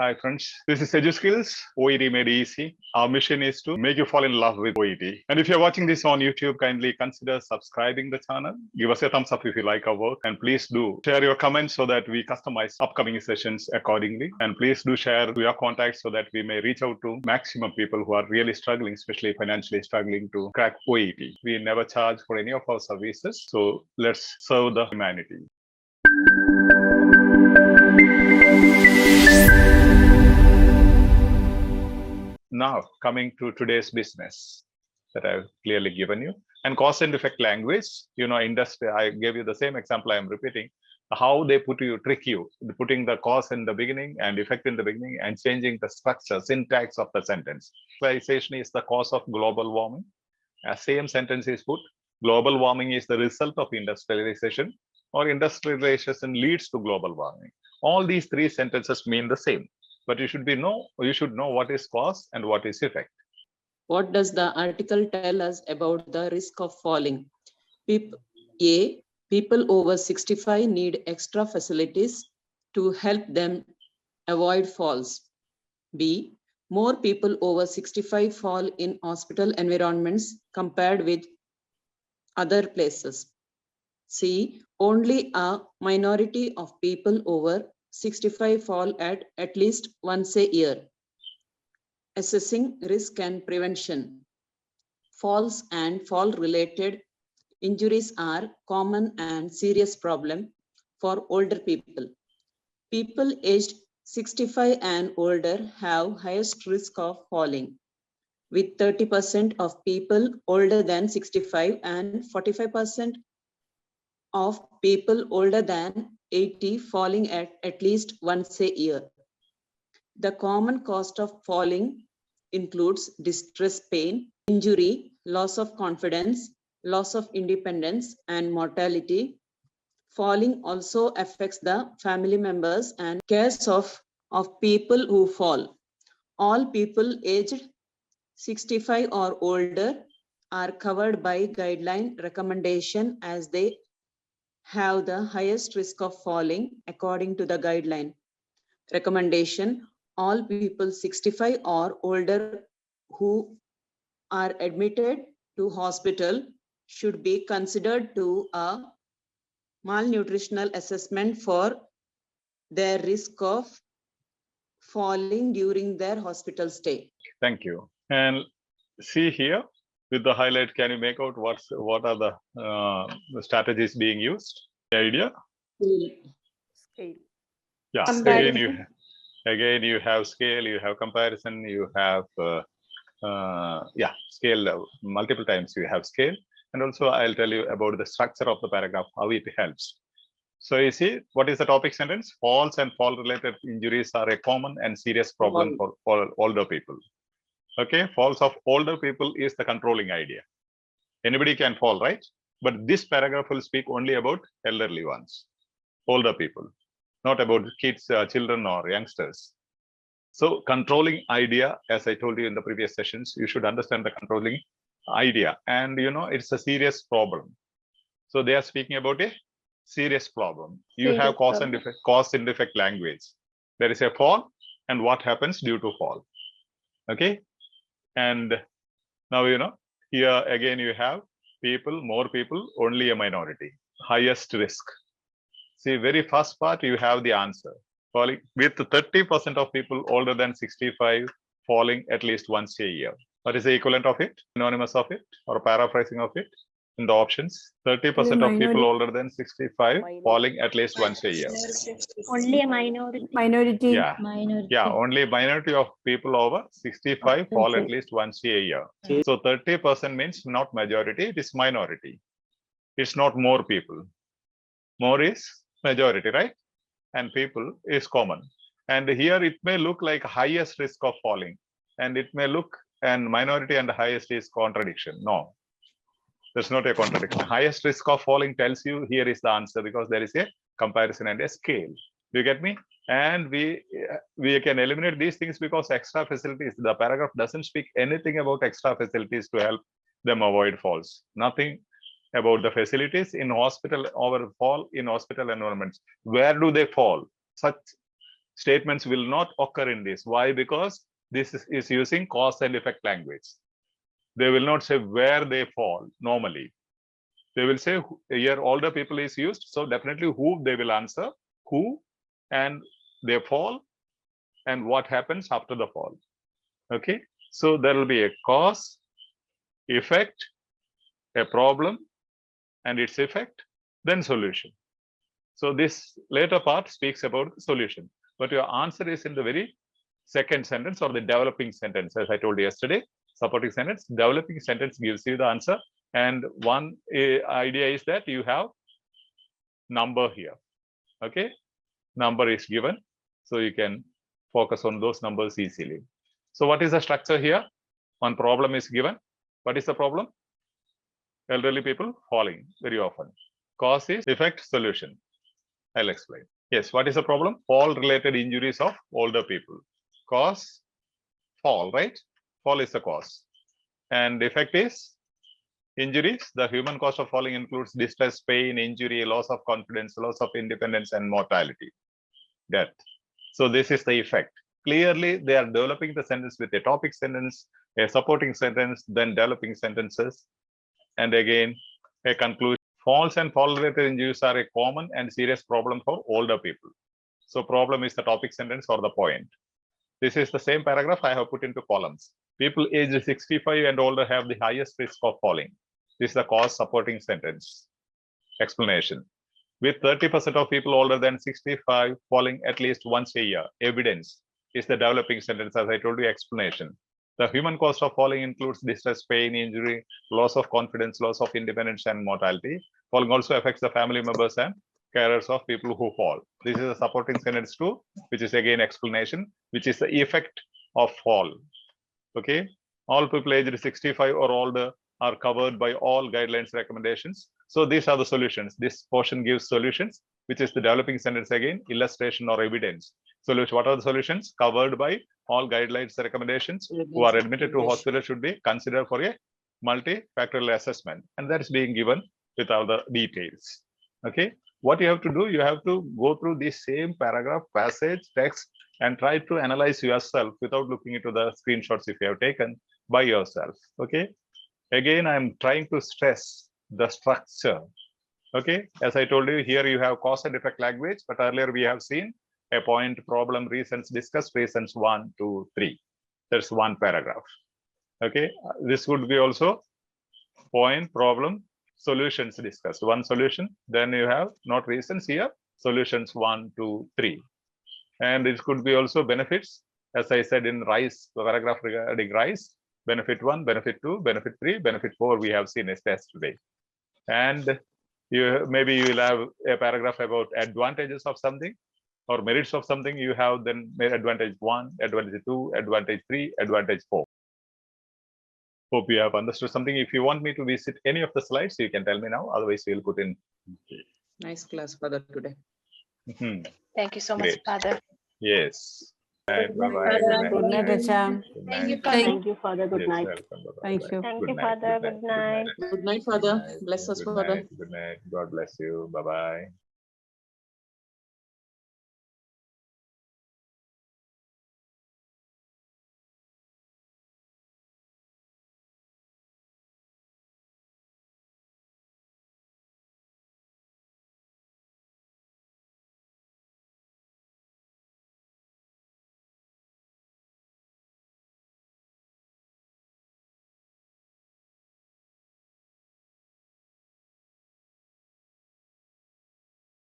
Hi friends, this is Edu Skills, OET made easy. Our mission is to make you fall in love with OET. And if you're watching this on YouTube, kindly consider subscribing the channel. Give us a thumbs up if you like our work. And please do share your comments so that we customize upcoming sessions accordingly. And please do share to your contacts so that we may reach out to maximum people who are really struggling, especially financially struggling to crack OET. We never charge for any of our services. So let's serve the humanity. Now, coming to today's business that I've clearly given you, and cause and effect language, industry, I gave you the same example I'm repeating, how they trick you, putting the cause in the beginning and effect in the beginning and changing the structure, syntax of the sentence. Industrialization is the cause of global warming. A same sentence is put, global warming is the result of industrialization, or industrialization leads to global warming. All these three sentences mean the same. But you should know what is cause and what is effect. What does the article tell us about the risk of falling? People over 65 need extra facilities to help them avoid falls. B, more people over 65 fall in hospital environments compared with other places. C, only a minority of people over 65 fall at least once a year. Assessing risk and prevention. Falls and fall-related injuries are common and serious problem for older people. People aged 65 and older have highest risk of falling, with 30% of people older than 65 and 45% of people older than 80 falling at least once a year. The common cost of falling includes distress, pain, injury, loss of confidence, loss of independence, and mortality. Falling also affects the family members and cares of people who fall. All people aged 65 or older are covered by guideline recommendation as they have the highest risk of falling according to the guideline. Recommendation, all people 65 or older who are admitted to hospital should be considered to a malnutritional assessment for their risk of falling during their hospital stay. Thank you. And see here, with the highlight, can you make out what are the strategies being used? The idea? Scale. Yeah. Again, you have scale, you have comparison, you have scale. Multiple times you have scale, and also I'll tell you about the structure of the paragraph, how it helps. So you see, what is the topic sentence? Falls and fall-related injuries are a common and serious problem for older people. Okay, falls of older people is the controlling idea. Anybody can fall, right? But this paragraph will speak only about elderly ones, older people, not about kids, children, or youngsters. So controlling idea, as I told you in the previous sessions, you should understand the controlling idea. And it's a serious problem. So they are speaking about a serious problem. You have cause and effect language. There is a fall and what happens due to fall. Okay. And now, here again, you have people, more people, only a minority, highest risk. See, very first part, you have the answer. Falling with 30% of people older than 65 falling at least once a year. What is the equivalent of it? Synonymous of it or paraphrasing of it in the options? 30% of people older than 65 falling at least once a year. Only a minority. Yeah. Yeah, only a minority of people over 65 fall at least once a year. So 30% means not majority, it is minority. It's not more people. More is majority, right? And people is common. And here it may look like highest risk of falling, and it may look and minority and highest is contradiction. No, there's not a contradiction. Highest risk of falling tells you here is the answer because there is a comparison and a scale. Do you get me? And we can eliminate these things because extra facilities, the paragraph doesn't speak anything about extra facilities to help them avoid falls. Nothing about the facilities in hospital or fall in hospital environments. Where do they fall? Such statements will not occur in this. Why? Because this is using cause and effect language. They will not say where they fall normally. They will say here older people is used. So definitely who they will answer, who, and they fall, and what happens after the fall. Okay. So there will be a cause, effect, a problem, and its effect, then solution. So this later part speaks about the solution, but your answer is in the very second sentence or the developing sentence. As I told you yesterday, supporting sentence, developing sentence gives you the answer. And one idea is that you have number here. Okay, number is given, so you can focus on those numbers easily. So what is the structure here? One problem is given. What is the problem? Elderly people falling very often. Cause is effect, solution. I'll explain. Yes, what is the problem? Fall related injuries of older people. Cause, fall, right? Fall is the cause. And effect is injuries. The human cost of falling includes distress, pain, injury, loss of confidence, loss of independence, and mortality, death. So this is the effect. Clearly, they are developing the sentence with a topic sentence, a supporting sentence, then developing sentences, and again, a conclusion. Falls and fall-related injuries are a common and serious problem for older people. So problem is the topic sentence or the point. This is the same paragraph I have put into columns. People aged 65 and older have the highest risk of falling. This is the cause supporting sentence. Explanation. With 30% of people older than 65 falling at least once a year, evidence is the developing sentence. As I told you, explanation. The human cost of falling includes distress, pain, injury, loss of confidence, loss of independence, and mortality. Falling also affects the family members and carers of people who fall. This is a supporting sentence too, which is again explanation, which is the effect of fall. Okay, all people aged 65 or older are covered by all guidelines recommendations. So these are the solutions. This portion gives solutions, which is the developing sentence again, illustration or evidence. Solution. What are the solutions? Covered by all guidelines recommendations. Who are admitted to hospital should be considered for a multifactorial assessment, and that is being given with all the details. Okay, what you have to do, you have to go through this same paragraph, passage, text, and try to analyze yourself without looking into the screenshots if you have taken by yourself. Okay, again, I'm trying to stress the structure. Okay, as I told you, here you have cause and effect language, but earlier we have seen a point, problem, reasons discussed, reasons 1, 2, 3. That's one paragraph. Okay, this would be also point, problem, solutions discussed. One solution, then you have not reasons here, solutions 1, 2, 3. And it could be also benefits, as I said in RISE, the paragraph regarding RISE, benefit 1, benefit 2, benefit 3, benefit 4, we have seen as test today. And maybe you will have a paragraph about advantages of something or merits of something. You have then advantage 1, advantage 2, advantage 3, advantage 4. Hope you have understood something. If you want me to visit any of the slides, you can tell me now. Otherwise, we'll put in. Nice class, Father, today. Thank you so much, Great. Father. Yes. Bye bye. Good night, Acha. Thank you, Father. Thank you, Father. Good Yes, night. welcome. Bye-bye. Thank you. Thank Good you, night, Father. good Good night. Good night, Father. Bless us, Good Father. night. Good night. God bless you. Bye bye.